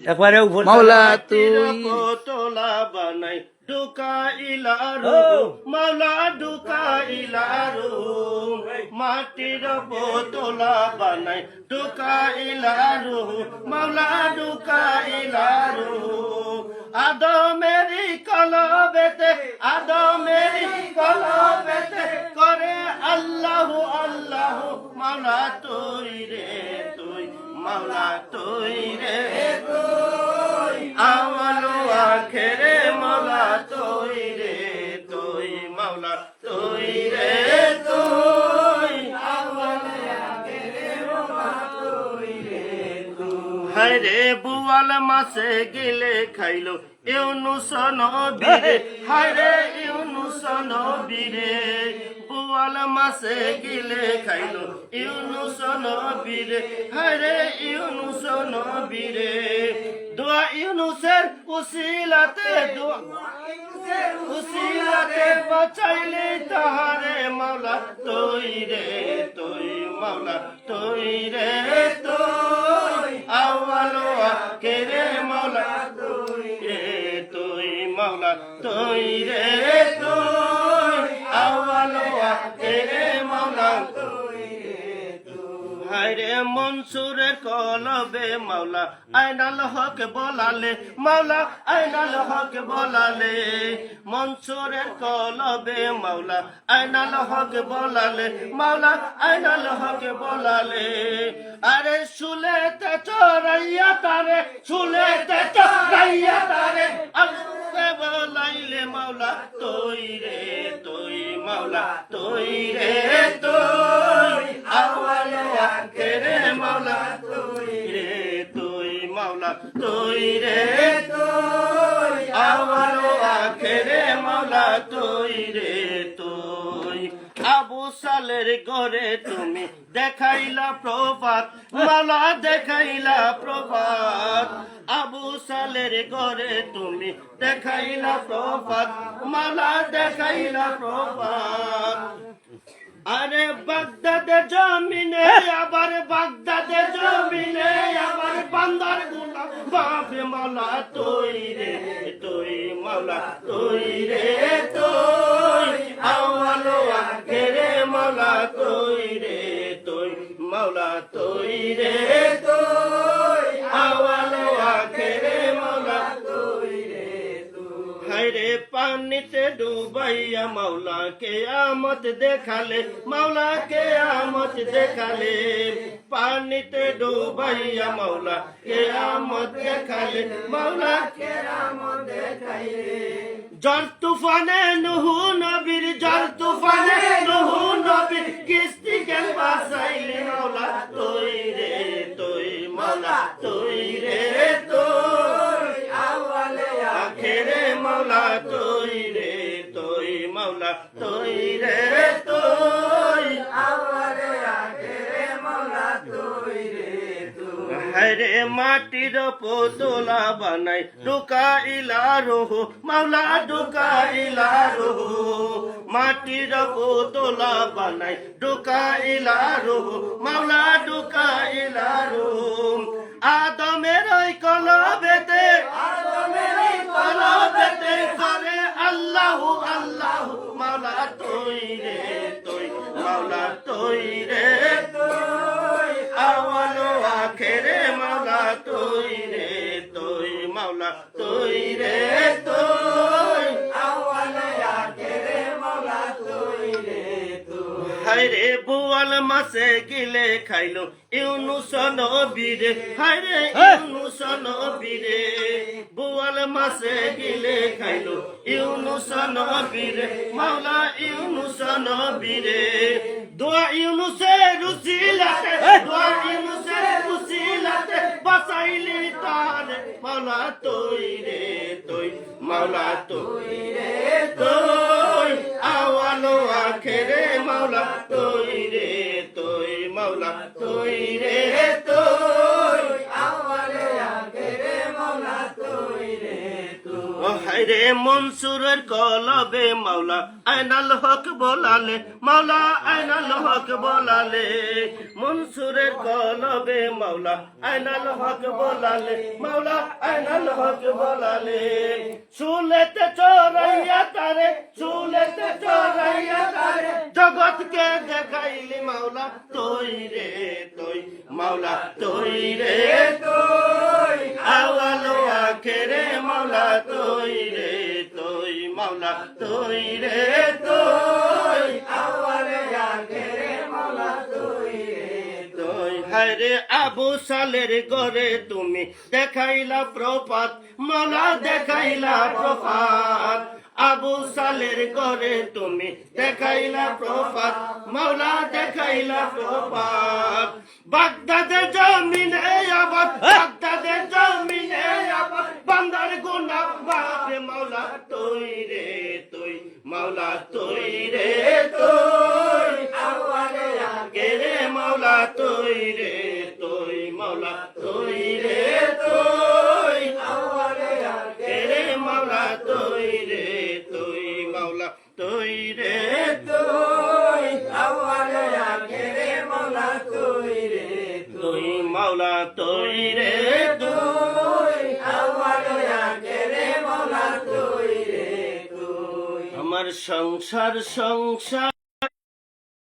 একবারে উপর মাওলা তুই তোলা বানাই ঢুকাইলারু মাওলা ঢুকাইলারু মাটির বোতলা বানাই ঢুকাইলারু মাওলা ঢুকাইলারু আদমেরি কলবেতে করে আল্লাহ আল্লাহ মাওলা তুই রে তুই মাওলা তুই রে তুই আওয়ালো আখেরে মাওলা তুই রে তুই মাওলা তুই রে তুই আওয়ালো আখেরে মাওলা তুই রে তুই হায় রে বুয়াল মাসে গেলে খাইলো ইউনুস নবীরে হায় রে ইউনুস নবীরে বুয়াল মাসে গিলে খাইলো ইউনুস নবীরে হায় রে ইউনুস নবীরে দোয়া ইউনুসের উসিলাতে বাঁচাইলে তাহারে মাওলা তুই রে তুই মাওলা তুই রে তুই আওয়ালো আখেরে মাওলা তুই রে তুই মাওলা তুই রে তুই আওয়ালো আখেরে মাওলা তুই রে তুই হায়রে মনসুরের কলবে মাওলা আইনাল হক বলালে মাওলা আইনাল হক বলালে মনসুরের কলবে মাওলা আইনাল হক বলালে মাওলা আইনাল হক বলালে আরে শুলেতে চড়াইয়া তারে শুলেতে চড়াইয়া তারে আল্লাহ বলাইলে মাওলা তুই রে তুই মাওলা তুই রে তুই আওয়ালো আখেরে মাওলা তুই রে তুই মাওলা তুই রে তুই আওয়ালো আখেরে মাওলা তুই রে তুই আবু সালের ঘরে তুমি দেখাইলা প্রভাত মাওলা দেখাইলা প্রভাত আবু সালের ঘরে তুমি দেখাইলা প্রভাত মাওলা দেখাইলা প্রভাত আরে বাগদাদের জমিনে আবার বাগদাদের জমিনে আবার বান্দার গোলাম বাপে মাওলা তুই রে তুই মাওলা তুই রে তুই আওয়ালো আখেরে মাওলা তুই রে তুই মাওলা তুই রে তুই আওয়ালো আখেরে মাওলা তুই রে হায়রে পানিতে ডুবাইয়া মাওলা কিয়ামত দেখালে মাওলা কিয়ামত দেখালে পানিতে ডুবাইয়া মাওলা কিয়ামত দেখালে মাওলা কিয়ামত দেখাইলে ঝড় তুফানে নুহু নবীর ঝড় তুফানে নুহু নবীর কিস্তি কেন বাঁচাইলে মাওলা তুই রে তুই মাওলা তুই রে তুই আওয়ালে আখেরে মাওলা তুই রে তুই মাওলা তুই রে তুই আওয়ালে আখেরে মাওলা তুই রে তুই হায়রে মাটির পুতলা বানাই ঢুকাইলা রুহ মাওলা ঢুকাইলা রুহ মাটির পুতলা বানাই ঢুকাইলা রুহ মাওলা ঢুকাইলা রুহ আদমের ওই কলবেতে করে আল্লাহ আল্লাহ মাওলা তুই রে তুই মাওলা তুই রে তুই আওয়ালো আখেরে মাওলা তুই রে তুই মাওলা তুই রে তুই আওয়ালো আখেরে মাওলা তুই রে তুই হায়রে বুয়াল মাসে গিলে খাইলো ইউনুস নবীরে হায়রে ইউনুস নবীরে বুয়াল মাসে গিলে খাইলো ইউনুস নবীরে মাওলা ইউনুস নবীরে দোয়া ইউনুসের উসিলাতে দোয়া ইউনুসের উসিলাতে বাঁচাইলি তারে মাওলা তুই রে তুই মাওলা তুই রে তুই আওয়ালো আখেরে মাওলা তুই রে তুই মাওলা তুই রে তুই আওয়ালো আখেরে মাওলা তুই রে তুই হায়রে মনসুরের কলবে মাওলা আইনাল হক বলালে, মাওলা আইনাল হক বলালে, মনসুরের কলবে মাওলা আইনাল হক বলালে, মাওলা আইনাল হক বলালে। চুলেতে চড়াইয়া তারে, চুলেতে চড়াইয়া তারে জগৎকে দেখাইলি মাওলা তুই রে তুই, মাওলা তুই রে তুই, আওয়াল আখেরে মাওলা তুই রে তুই, মাওলা তুই রে তুই, আওয়াল আখেরে মাওলা তুই রে তুই। হায়রে আবু সালের ঘরে তুমি দেখাইলা প্রপাত, মাওলা দেখাইলা প্রপাত, আবু সালের ঘরে তুমি দেখাইলা প্রপাত, মাওলা দেখাইলা প্রপাত। বাগদাদের জমিনে আবার, বাগদাদের জমিনে আবার বান্দার গুনাহ বাপরে মাওলা তুই রে তুই, মাওলা তুই রে তুই, আওয়ালে আখেরে মাওলা তুই রে তুই, মাওলা তুই রে তুই, আওয়ালে আখেরে মাওলা তুই রে তুই, মাওলা তুই রে তুই, আওয়ালে আখেরে মাওলা তুই রে তুই, মাওলা তুই রে তুই, আওয়ালে আখেরে মাওলা তুই রে তুই। আমার সংসার সংসার